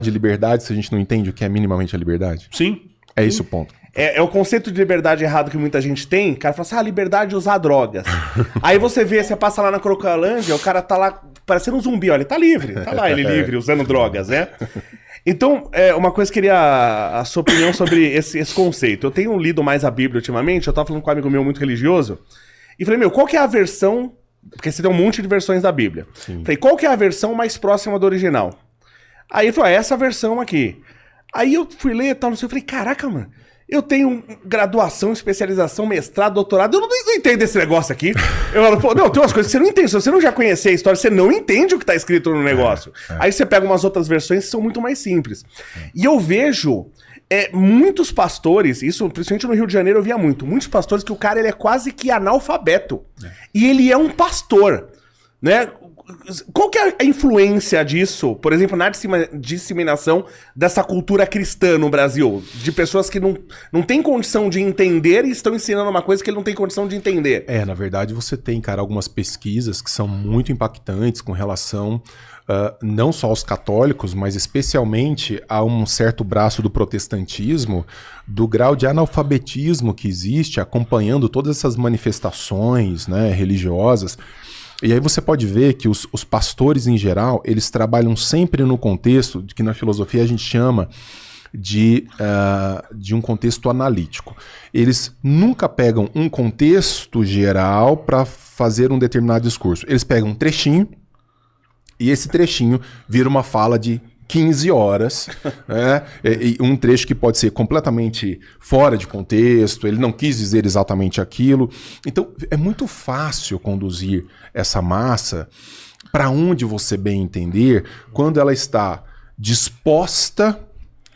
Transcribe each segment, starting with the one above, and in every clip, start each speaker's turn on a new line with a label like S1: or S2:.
S1: de liberdade se a gente não entende o que é minimamente a liberdade?
S2: Sim.
S1: É esse o ponto.
S3: É o conceito de liberdade errado que muita gente tem. O cara fala assim, liberdade de usar drogas. Aí você vê, você passa lá na Crocalândia, o cara tá lá parecendo um zumbi, olha, ele tá livre. Tá lá, ele livre, usando drogas, né? Então, uma coisa que eu queria a sua opinião sobre esse conceito. Eu tenho lido mais a Bíblia ultimamente, eu tava falando com um amigo meu muito religioso, e falei, qual que é a versão... Porque você tem um monte de versões da Bíblia.
S1: Sim.
S3: Falei, qual que é a versão mais próxima do original? Aí ele falou, essa versão aqui. Aí eu fui ler e tal, não sei, eu falei, caraca, mano, eu tenho graduação, especialização, mestrado, doutorado, eu não entendo esse negócio aqui. Eu falo, não, tem umas coisas que você não entende, se você não já conhecer a história, você não entende o que tá escrito no negócio. Aí você pega umas outras versões que são muito mais simples. E eu vejo muitos pastores, isso principalmente no Rio de Janeiro eu via muitos pastores que o cara ele é quase que analfabeto. E ele é um pastor, né? Qual que é a influência disso, por exemplo, na disseminação dessa cultura cristã no Brasil? De pessoas que não têm condição de entender e estão ensinando uma coisa que ele não tem condição de entender.
S1: Na verdade você tem, cara, algumas pesquisas que são muito impactantes com relação não só aos católicos, mas especialmente a um certo braço do protestantismo, do grau de analfabetismo que existe acompanhando todas essas manifestações, né, religiosas. E aí você pode ver que os pastores em geral, eles trabalham sempre no contexto de que na filosofia a gente chama de um contexto analítico. Eles nunca pegam um contexto geral para fazer um determinado discurso. Eles pegam um trechinho e esse trechinho vira uma fala de 15 horas, né? E um trecho que pode ser completamente fora de contexto, ele não quis dizer exatamente aquilo. Então, é muito fácil conduzir essa massa para onde você bem entender, quando ela está disposta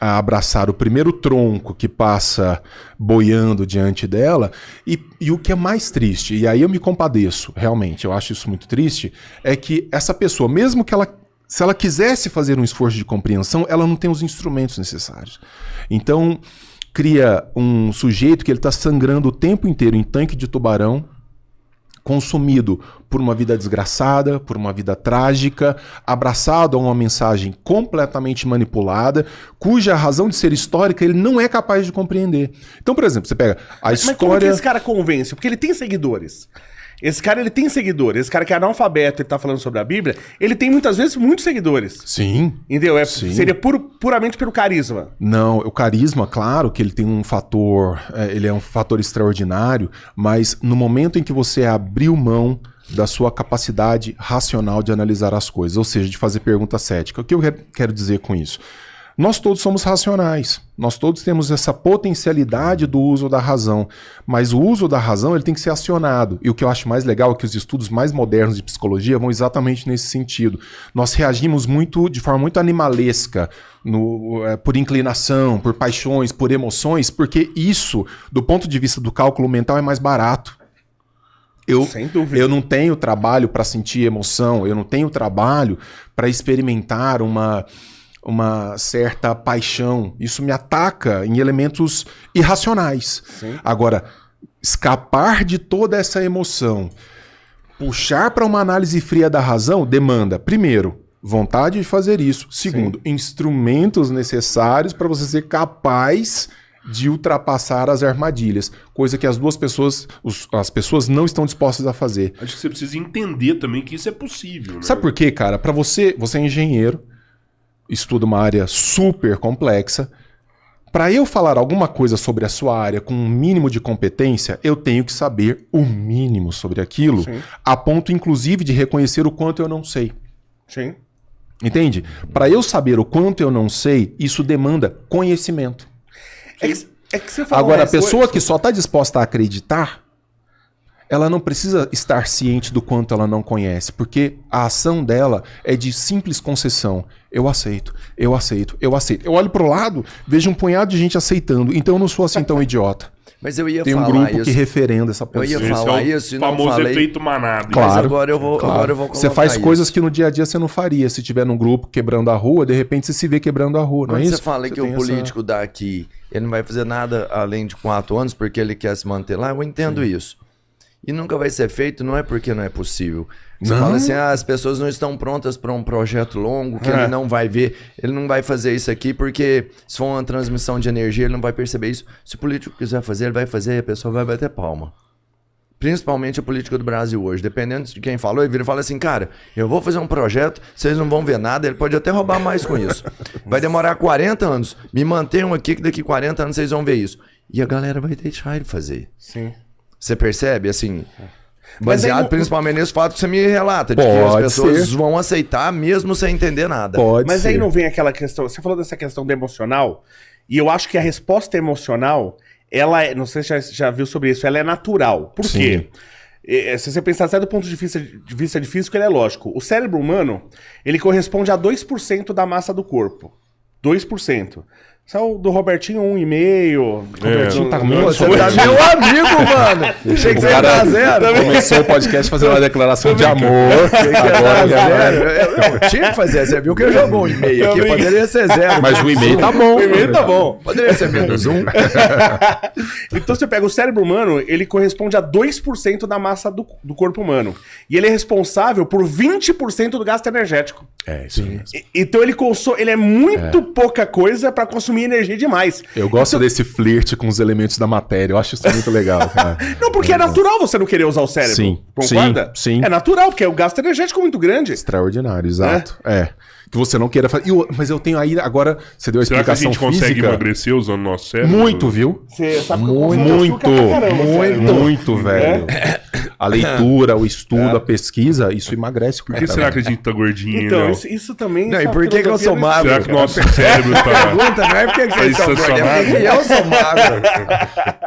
S1: a abraçar o primeiro tronco que passa boiando diante dela, e o que é mais triste, e aí eu me compadeço, realmente, eu acho isso muito triste, é que essa pessoa, mesmo que se ela quisesse fazer um esforço de compreensão, ela não tem os instrumentos necessários. Então, cria um sujeito que ele está sangrando o tempo inteiro em tanque de tubarão, consumido por uma vida desgraçada, por uma vida trágica, abraçado a uma mensagem completamente manipulada, cuja razão de ser histórica ele não é capaz de compreender. Então, por exemplo, você pega a história...
S3: Mas como que esse cara convence? Porque ele tem seguidores. Esse cara, ele tem seguidores. Esse cara que é analfabeto, ele tá falando sobre a Bíblia, ele tem muitas vezes muitos seguidores.
S1: Sim.
S3: Entendeu?
S1: Sim.
S3: Seria puramente pelo carisma.
S1: Não, o carisma, claro que ele tem um fator, ele é um fator extraordinário, mas no momento em que você abriu mão da sua capacidade racional de analisar as coisas, ou seja, de fazer pergunta cética. O que eu quero dizer com isso? Nós todos somos racionais, nós todos temos essa potencialidade do uso da razão, mas o uso da razão ele tem que ser acionado, e o que eu acho mais legal é que os estudos mais modernos de psicologia vão exatamente nesse sentido. Nós reagimos de forma muito animalesca, por inclinação, por paixões, por emoções, porque isso, do ponto de vista do cálculo mental, é mais barato.
S3: Sem dúvida.
S1: Eu não tenho trabalho para sentir emoção, eu não tenho trabalho para experimentar uma certa paixão. Isso me ataca em elementos irracionais.
S3: Sim.
S1: Agora, escapar de toda essa emoção, puxar para uma análise fria da razão, demanda, primeiro, vontade de fazer isso. Segundo,
S3: Sim.
S1: instrumentos necessários para você ser capaz de ultrapassar as armadilhas, coisa que as pessoas não estão dispostas a fazer.
S2: Acho que você precisa entender também que isso é possível, né?
S1: Sabe por quê, cara? Para você é engenheiro, estuda uma área super complexa. Para eu falar alguma coisa sobre a sua área com um mínimo de competência, eu tenho que saber o mínimo sobre aquilo,
S3: Sim.
S1: a ponto, inclusive, de reconhecer o quanto eu não sei.
S3: Sim.
S1: Entende? Para eu saber o quanto eu não sei, isso demanda conhecimento.
S3: É que você falou.
S1: Agora, a pessoa que só está disposta a acreditar, ela não precisa estar ciente do quanto ela não conhece, porque a ação dela é de simples concessão. Eu aceito, eu aceito, eu aceito. Eu olho pro lado, vejo um punhado de gente aceitando, então eu não sou assim tão idiota.
S4: Mas eu ia
S1: Tem um
S4: falar
S1: grupo que referenda essa posição.
S4: Eu ia falar isso e não
S2: famoso
S4: falei.
S2: efeito manada.
S4: Mas
S1: Claro,
S4: agora eu vou colocar
S1: Você faz
S4: isso.
S1: coisas que no dia a dia você não faria. Se tiver num grupo quebrando a rua, de repente você se vê quebrando a rua, não
S4: Quando
S1: é isso?
S4: você fala que o político daqui, ele não vai fazer nada além de 4 anos porque ele quer se manter lá, eu entendo isso. E nunca vai ser feito, não é porque não é possível. Você fala assim, as pessoas não estão prontas para um projeto longo, que ele não vai ver, ele não vai fazer isso aqui, porque se for uma transmissão de energia, ele não vai perceber isso. Se o político quiser fazer, ele vai fazer e a pessoa vai bater palma. Principalmente a política do Brasil hoje. Dependendo de quem falou, ele vira e fala assim, cara, eu vou fazer um projeto, vocês não vão ver nada, ele pode até roubar mais com isso. Vai demorar 40 anos. Me mantenham aqui que daqui 40 anos vocês vão ver isso. E a galera vai deixar ele fazer.
S3: Sim.
S4: Você percebe, assim,
S3: Mas
S4: baseado
S3: aí,
S4: principalmente nesse fato que você me relata, de que as pessoas vão aceitar mesmo sem entender nada.
S3: Mas aí não vem aquela questão, você falou dessa questão do emocional, e eu acho que a resposta emocional, ela é, não sei se você já viu sobre isso, ela é natural. Por quê? Se você pensar até do ponto de vista de físico, ele é lógico. O cérebro humano, ele corresponde a 2% da massa do corpo. 2%. Só o do Robertinho, 1,5%. Robertinho tá muito.
S4: Você tá meu amigo, mano. Achei que você ia dar zero.
S1: Começou o podcast fazendo uma declaração de amor.
S4: Agora tinha que fazer. Você viu que eu jogou 1,5 aqui. Poderia ser 0.
S1: Mas o 1,5 tá bom.
S3: O 1,5 tá bom.
S4: Poderia ser menos 1.
S3: Então você pega o cérebro humano, ele corresponde a 2% da massa do corpo humano. E ele é responsável por 20% do gasto energético.
S1: É, isso mesmo.
S3: Então ele é muito pouca coisa pra consumir energia demais.
S1: Eu gosto desse flerte com os elementos da matéria. Eu acho isso muito legal, cara.
S3: Não, porque é natural você não querer usar o cérebro.
S1: Sim,
S3: concorda?
S1: sim.
S3: É natural, porque o gasto energético é muito grande.
S1: Extraordinário, exato. Que você não queira fazer. Mas eu tenho aí, agora, você deu a
S2: Será que a
S1: explicação
S2: gente consegue
S1: física.
S2: emagrecer usando nosso cérebro?
S1: Muito, viu?
S3: Você sabe que
S1: Muito, velho. A leitura, o estudo, a pesquisa, isso emagrece.
S2: Por que será que a gente tá gordinho?
S3: Então,
S2: não?
S3: isso também...
S4: Não, e
S3: essa
S4: por que eu sou
S3: filosofia
S4: magro?
S2: Será que nosso cérebro tá...
S4: Pergunta, não é porque que vocês são gordos, é porque eu sou magro.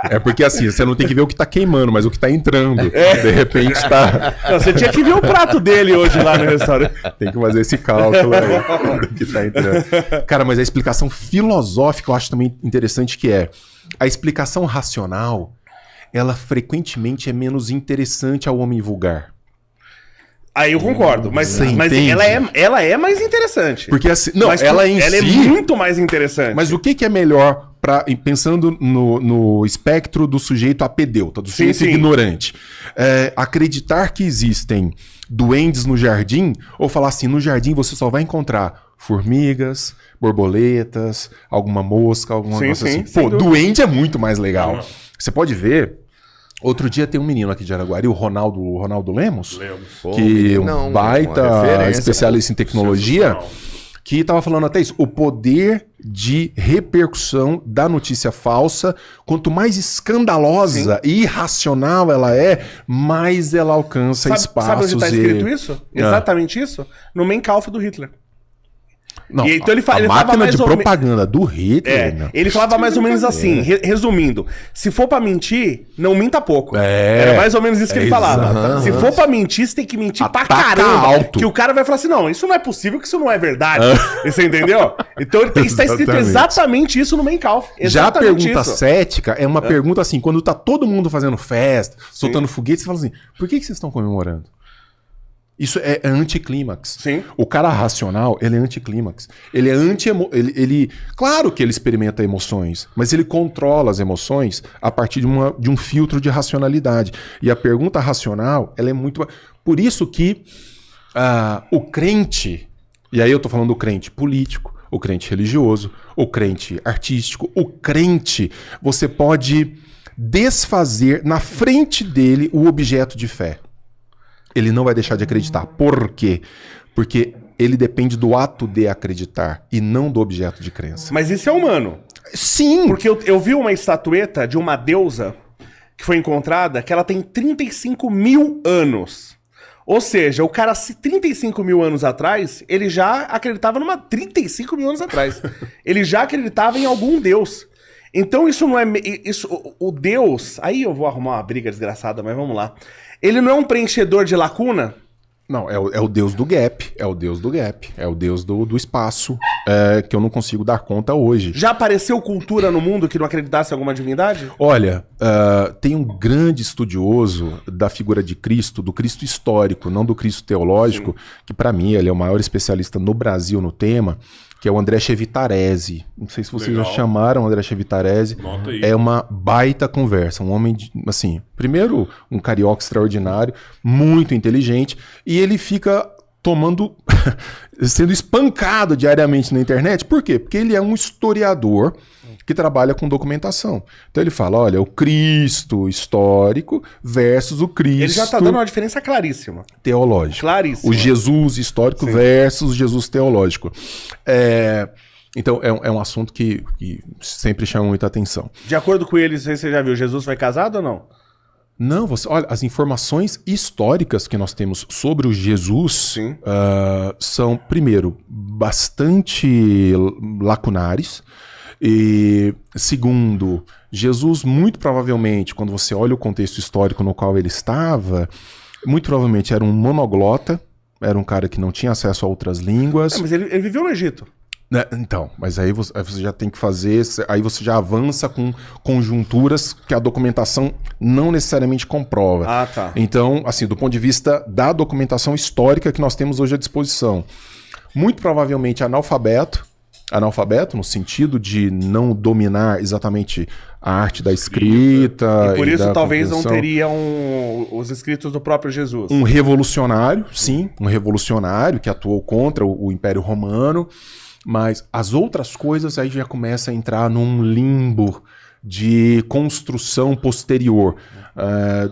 S1: É porque assim, você não tem que ver o que tá queimando, mas o que tá entrando. De repente tá.
S3: Não, você tinha que ver o prato dele hoje lá no restaurante.
S1: Tem que fazer esse cálculo aí do que tá entrando. Cara, mas a explicação filosófica eu acho também interessante, que é a explicação racional, ela frequentemente é menos interessante ao homem vulgar.
S3: Aí eu concordo, mas
S1: entende?
S3: ela é mais interessante.
S1: Porque assim, não,
S3: Mas
S1: ela em
S3: ela
S1: si,
S3: é muito mais interessante.
S1: Mas o que é melhor, pensando no espectro do sujeito apedeuta, do sujeito ignorante? Acreditar que existem duendes no jardim, ou falar assim, no jardim você só vai encontrar formigas, borboletas, alguma mosca, alguma coisa assim. Pô, duende é muito mais legal. Você pode ver... Outro dia tem um menino aqui de Araguari, o Ronaldo Lemos, que é um baita especialista em tecnologia, que estava falando até isso, o poder de repercussão da notícia falsa, quanto mais escandalosa e irracional ela é, mais ela alcança espaços.
S3: Sabe onde está escrito isso? Exatamente isso? No Mein Kampf do Hitler.
S1: Não,
S3: e, então ele
S1: máquina mais de propaganda do Hitler...
S3: ele falava mais ou menos assim, resumindo, se for pra mentir, não minta pouco.
S1: Era
S3: mais ou menos isso que ele falava. Se for pra mentir, você tem que mentir pra caramba.
S1: Alto.
S3: Que o cara vai falar assim, não, isso não é possível, que isso não é verdade. Você entendeu? Então está escrito exatamente isso no Mein Kampf.
S1: Já a pergunta cética é uma pergunta assim, quando tá todo mundo fazendo festa, soltando foguete, você fala assim, por que vocês estão comemorando? Isso é anticlímax.
S3: Sim.
S1: O cara racional, ele é anticlímax. Ele é ele claro que ele experimenta emoções, mas ele controla as emoções a partir de um filtro de racionalidade. E a pergunta racional, ela é muito... Por isso que o crente, e aí eu tô falando do crente político, o crente religioso, o crente artístico, o crente, você pode desfazer na frente dele o objeto de fé. Ele não vai deixar de acreditar. Por quê? Porque ele depende do ato de acreditar e não do objeto de crença.
S3: Mas isso é humano.
S1: Sim!
S3: Porque eu vi uma estatueta de uma deusa que foi encontrada que ela tem 35 mil anos. Ou seja, o cara, 35 mil anos atrás, ele já acreditava 35 mil anos atrás. Ele já acreditava em algum deus. Então isso não é... o Deus... Aí eu vou arrumar uma briga desgraçada, mas vamos lá. Ele não é um preenchedor de lacuna?
S1: Não, é o deus do gap. É o deus do gap. É o deus do espaço que eu não consigo dar conta hoje.
S3: Já apareceu cultura no mundo que não acreditasse em alguma divindade?
S1: Olha, tem um grande estudioso da figura de Cristo, do Cristo histórico, não do Cristo teológico, que para mim ele é o maior especialista no Brasil no tema, que é o André Chevitarese. Não sei se vocês
S2: Legal.
S1: já chamaram o André Chevitarese.
S2: Nota aí.
S1: É uma baita conversa. Um homem, assim, primeiro, um carioca extraordinário, muito inteligente, e ele fica tomando, sendo espancado diariamente na internet. Por quê? Porque ele é um historiador que trabalha com documentação. Então ele fala, olha, o Cristo histórico versus o Cristo
S3: Ele já tá dando uma diferença claríssima.
S1: teológico.
S3: Claríssima.
S1: O Jesus histórico
S3: Sim.
S1: versus o Jesus teológico. Então é um assunto que sempre chama muita atenção.
S3: De acordo com ele, você já viu, Jesus foi casado ou não?
S1: Não, olha, as informações históricas que nós temos sobre o Jesus
S3: Sim.
S1: são, primeiro, bastante lacunares. E, segundo, Jesus, muito provavelmente, quando você olha o contexto histórico no qual ele estava, muito provavelmente era um monoglota, era um cara que não tinha acesso a outras línguas.
S3: Mas ele viveu no Egito.
S1: Né? Então, mas aí você já tem que fazer, aí você já avança com conjunturas que a documentação não necessariamente comprova.
S3: Ah, tá.
S1: Então, assim, do ponto de vista da documentação histórica que nós temos hoje à disposição, muito provavelmente analfabeto no sentido de não dominar exatamente a arte da escrita.
S3: E por isso
S1: da
S3: talvez não
S1: compreensão.
S3: teriam os escritos do próprio Jesus.
S1: Um revolucionário, sim, um revolucionário que atuou contra o Império Romano, mas as outras coisas aí já começa a entrar num limbo de construção posterior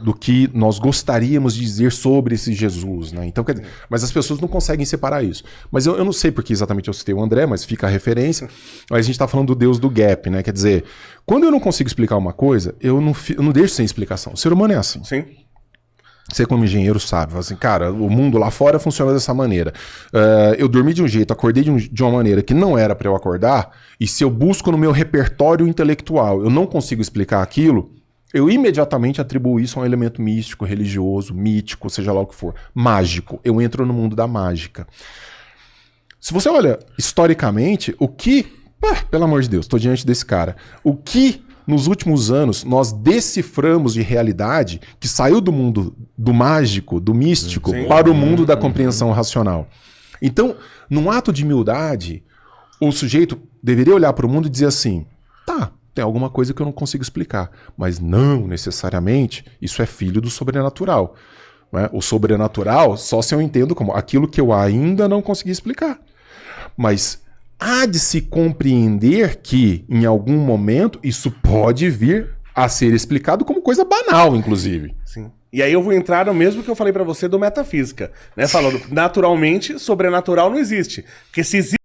S1: do que nós gostaríamos de dizer sobre esse Jesus, né? Então, quer dizer, mas as pessoas não conseguem separar isso. Mas eu não sei porque exatamente eu citei o André, mas fica a referência. Mas a gente está falando do Deus do gap, né? Quer dizer, quando eu não consigo explicar uma coisa, eu não deixo sem explicação. O ser humano é assim.
S3: Sim.
S1: Você como engenheiro sabe, assim, cara, o mundo lá fora funciona dessa maneira. Eu dormi de um jeito, acordei de uma maneira que não era para eu acordar, e se eu busco no meu repertório intelectual, eu não consigo explicar aquilo, eu imediatamente atribuo isso a um elemento místico, religioso, mítico, seja lá o que for, mágico. Eu entro no mundo da mágica. Se você olha historicamente, pelo amor de Deus, estou diante desse cara, o que nos últimos anos nós deciframos de realidade que saiu do mundo do mágico, do místico,
S3: Sim.
S1: para o mundo da compreensão racional. Então, num ato de humildade, o sujeito deveria olhar para o mundo e dizer assim, tá, tem alguma coisa que eu não consigo explicar, mas não necessariamente isso é filho do sobrenatural. Né? O sobrenatural só se eu entendo como aquilo que eu ainda não consegui explicar. Mas há de se compreender que, em algum momento, isso pode vir a ser explicado como coisa banal, inclusive.
S3: Sim. E aí eu vou entrar no mesmo que eu falei pra você do metafísica, né? Falando, naturalmente, sobrenatural não existe. Porque se existe